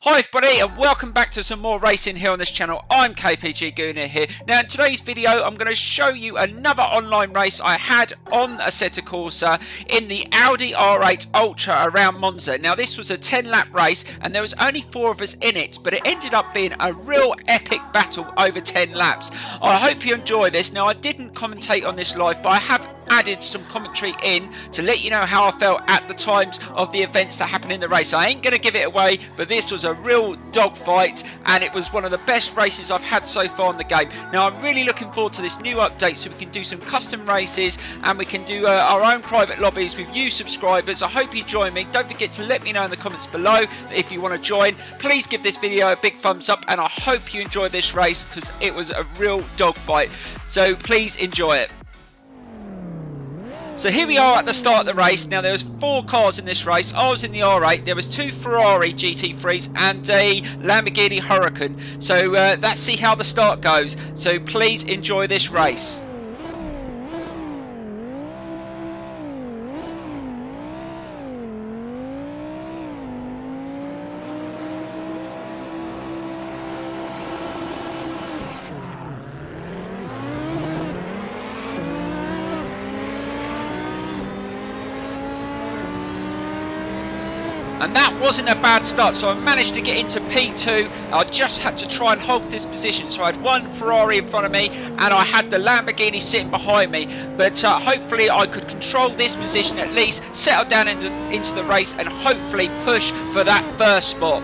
Hi everybody and welcome back to some more racing here on this channel. I'm kpg-gooner here. Now in today's video I'm going to show you another online race I had on Assetto Corsa in the Audi R8 Ultra around Monza. Now this was a 10-lap race and there was only 4 of us in it, but it ended up being a real epic battle over 10 laps. I hope you enjoy this. Now I didn't commentate on this live, but I have added some commentary in to let you know how I felt at the times of the events that happened in the race. I ain't going to give it away, but this was a real dogfight and it was one of the best races I've had so far in the game. Now I'm really looking forward to this new update so we can do some custom races and we can do our own private lobbies with you subscribers. I hope you join me. Don't forget to let me know in the comments below if you want to join. Please give this video a big thumbs up and I hope you enjoy this race because it was a real dogfight. So please enjoy it. So here we are at the start of the race. Now there was 4 cars in this race. I was in the R8. There was 2 Ferrari GT3s and a Lamborghini Huracan. So let's see how the start goes. So please enjoy this race. And that wasn't a bad start, so I managed to get into P2. I just had to try and hold this position. So I had 1 Ferrari in front of me and I had the Lamborghini sitting behind me. But hopefully I could control this position at least, settle down into the race and hopefully push for that first spot.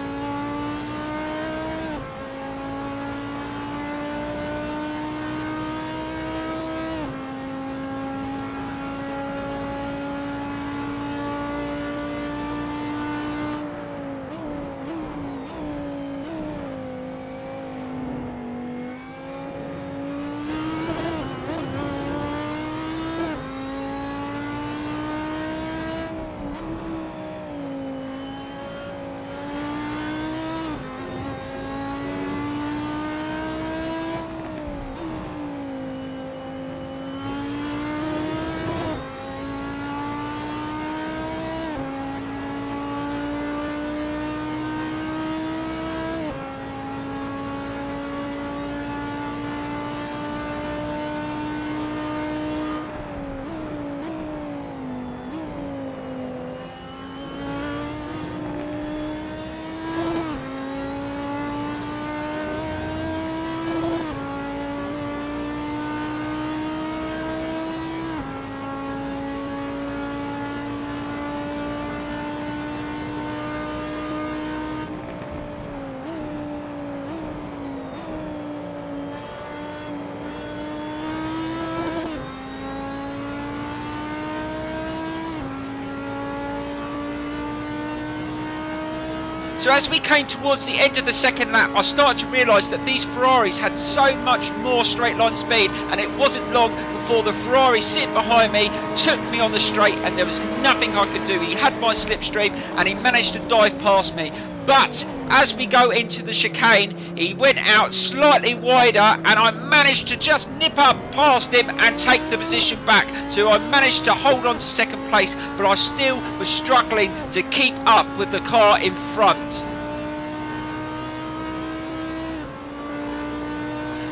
So as we came towards the end of the second lap, I started to realise that these Ferraris had so much more straight line speed, and it wasn't long before the Ferrari sitting behind me took me on the straight and there was nothing I could do. He had my slipstream and he managed to dive past me. But as we go into the chicane, he went out slightly wider and I managed to just nip up past him and take the position back. So I managed to hold on to second place, but I still was struggling to keep up with the car in front.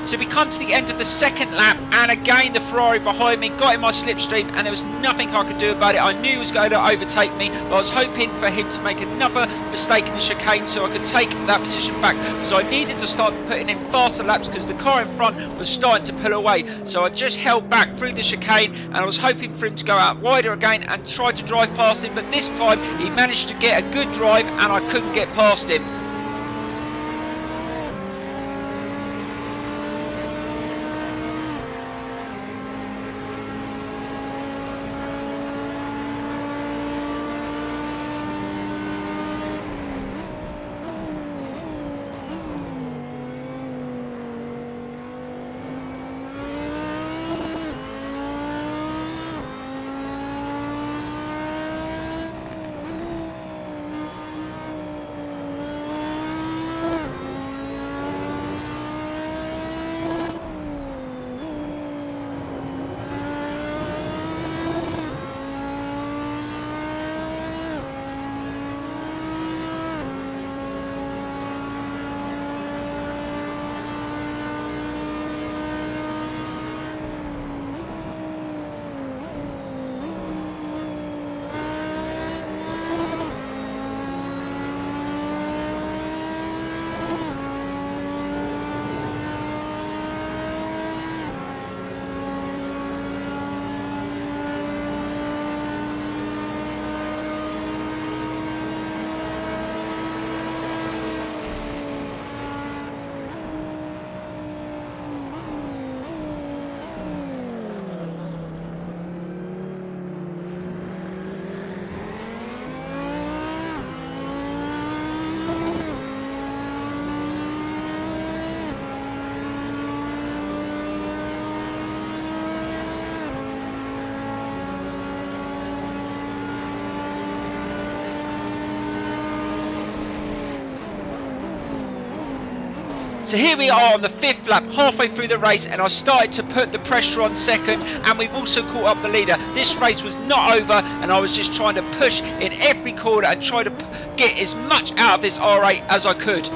So we come to the end of the second lap and again the Ferrari behind me got in my slipstream and there was nothing I could do about it. I knew he was going to overtake me, but I was hoping for him to make another mistake in the chicane so I could take that position back, because I needed to start putting in faster laps because the car in front was starting to pull away. So I just held back through the chicane and I was hoping for him to go out wider again and try to drive past him, but this time he managed to get a good drive and I couldn't get past him. So here we are on the 5th lap, halfway through the race, and I started to put the pressure on second, and we've also caught up the leader. This race was not over, and I was just trying to push in every corner and try to get as much out of this R8 as I could.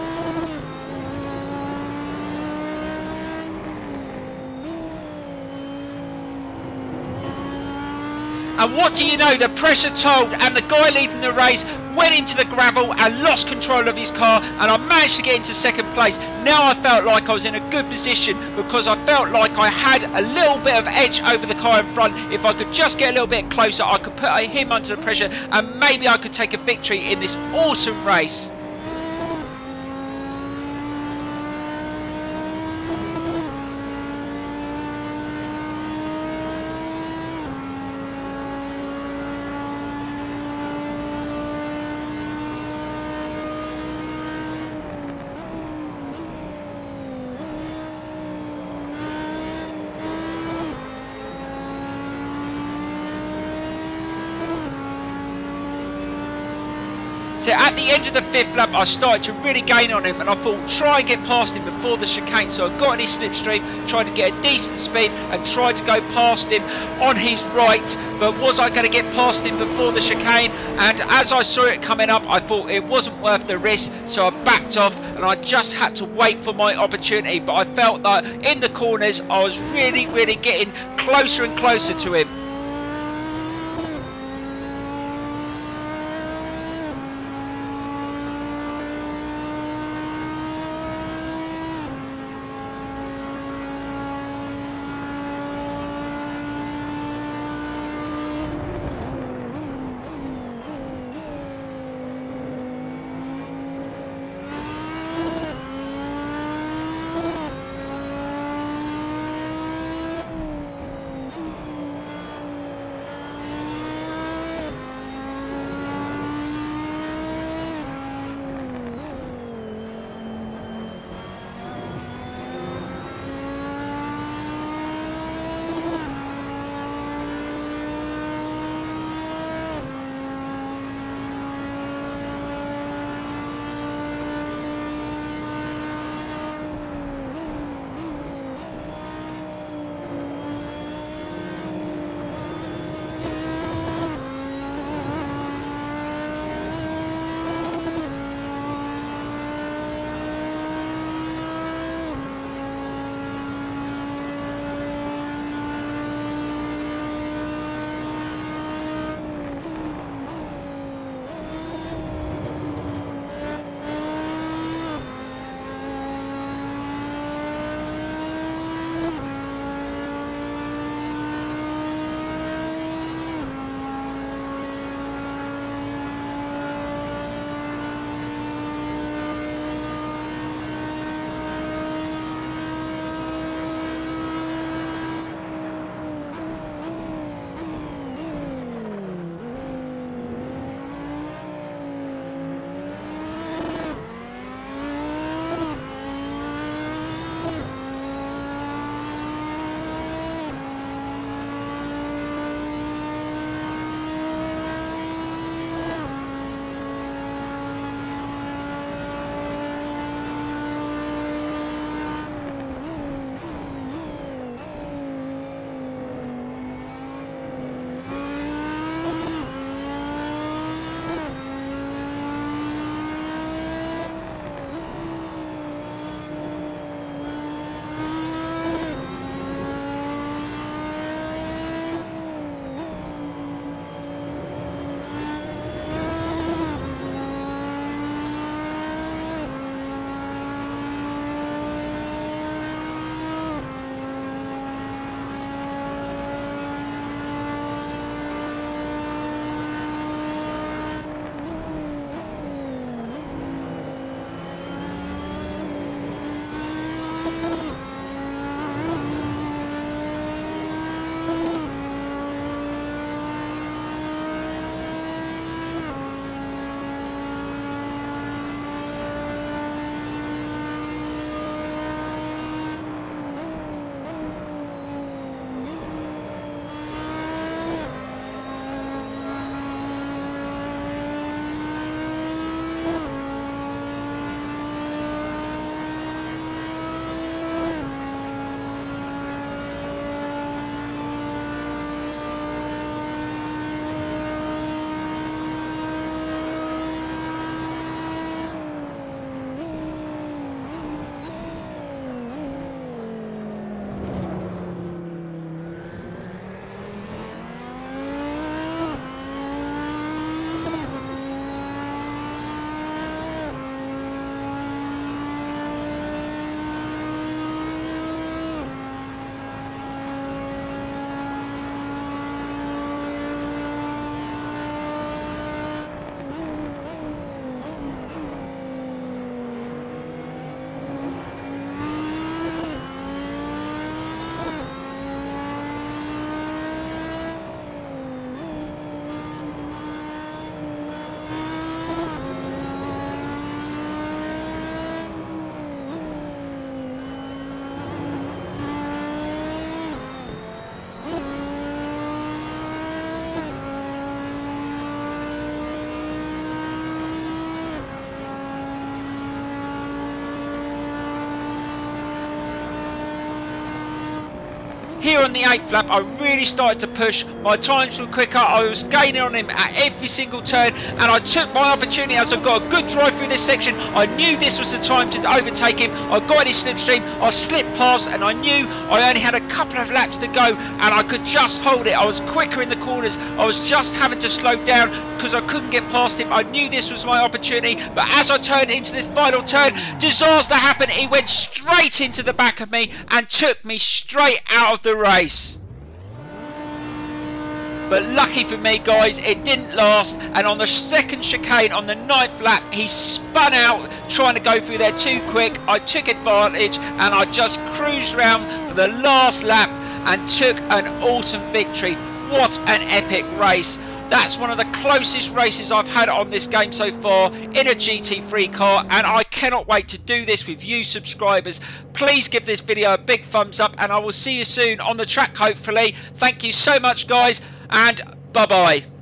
And what do you know, the pressure told, and the guy leading the race went into the gravel and lost control of his car, and I managed to get into second place. Now I felt like I was in a good position, because I felt like I had a little bit of edge over the car in front. If I could just get a little bit closer, I could put him under the pressure, and maybe I could take a victory in this awesome race. So at the end of the 5th lap, I started to really gain on him, and I thought, try and get past him before the chicane. So I got in his slipstream, tried to get a decent speed, and tried to go past him on his right. But was I going to get past him before the chicane? And as I saw it coming up, I thought it wasn't worth the risk, so I backed off, and I just had to wait for my opportunity. But I felt that in the corners, I was really getting closer and closer to him. here on the 8th lap I really started to push, my times were quicker, I was gaining on him at every single turn, and I took my opportunity as I got a good drive through this section. I knew this was the time to overtake him. I got his slipstream, I slipped past, and I knew I only had a couple of laps to go and I could just hold it. I was quicker in the corners, I was just having to slow down because I couldn't get past him. I knew this was my opportunity, but as I turned into this final turn, disaster happened. He went straight into the back of me and took me straight out of the race. But lucky for me, guys, it didn't last, and on the second chicane on the 9th lap he spun out trying to go through there too quick. I took advantage and I just cruised round for the last lap and took an awesome victory. What an epic race. That's one of the closest races I've had on this game so far in a GT3 car, and I cannot wait to do this with you subscribers. Please give this video a big thumbs up, and I will see you soon on the track hopefully. Thank you so much, guys, and bye bye.